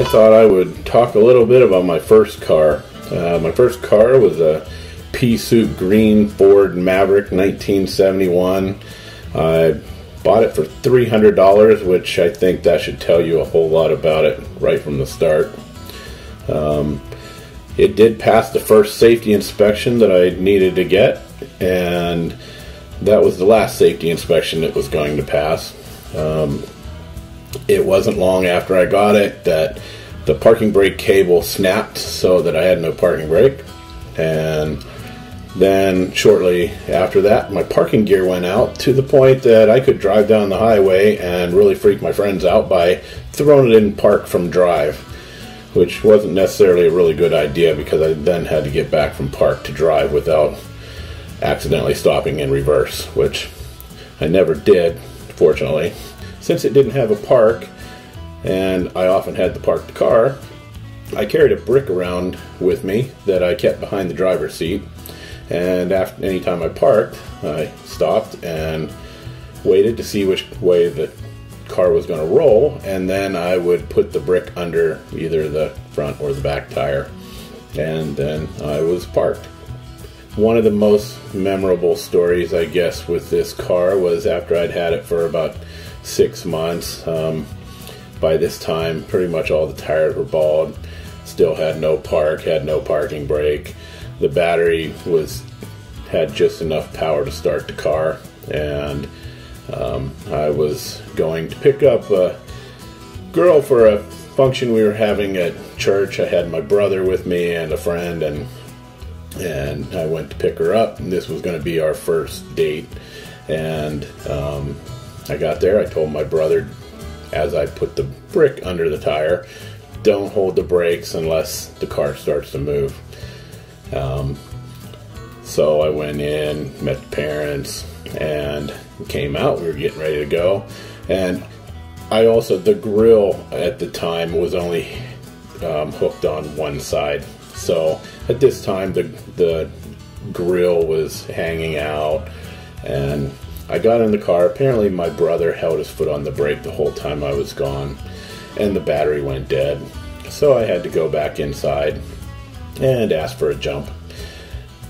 thought I would talk a little bit about my first car. My first car was a pea soup green Ford Maverick 1971. I bought it for $300, which I think that should tell you a whole lot about it right from the start. It did pass the first safety inspection that I needed to get, and that was the last safety inspection it was going to pass. It wasn't long after I got it that the parking brake cable snapped so that I had no parking brake, and then shortly after that my parking gear went out to the point that I could drive down the highway and really freak my friends out by throwing it in park from drive, which wasn't necessarily a really good idea because I then had to get back from park to drive without accidentally stopping in reverse, which I never did, fortunately. Since it didn't have a park, and I often had to park the car, I carried a brick around with me that I kept behind the driver's seat, and after any time I parked, I stopped and waited to see which way the car was going to roll, and then I would put the brick under either the front or the back tire, and then I was parked. One of the most memorable stories, I guess, with this car was after I'd had it for about 6 months. By this time, pretty much all the tires were bald, still had no park, had no parking brake. The battery had just enough power to start the car, and I was going to pick up a girl for a function we were having at church. I had my brother with me and a friend, and I went to pick her up, and this was going to be our first date. And I got there, I told my brother, as I put the brick under the tire, don't hold the brakes unless the car starts to move. So I went in, met the parents, and came out. We were getting ready to go, and the grill at the time was only hooked on one side. So at this time the grill was hanging out, and I got in the car. Apparently my brother held his foot on the brake the whole time I was gone, and the battery went dead. So I had to go back inside and ask for a jump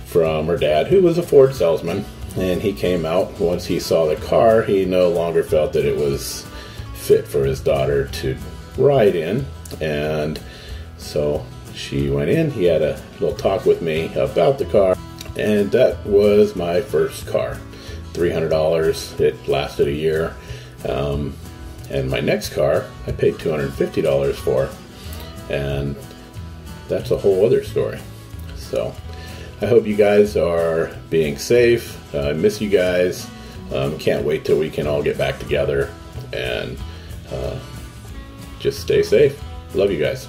from her dad, who was a Ford salesman, and he came out. Once he saw the car, he no longer felt that it was fit for his daughter to ride in, and so she went in. He had a little talk with me about the car, and that was my first car. $300. It lasted a year. And my next car, I paid $250 for, and that's a whole other story. So I hope you guys are being safe. I miss you guys. Can't wait till we can all get back together, and just stay safe. Love you guys.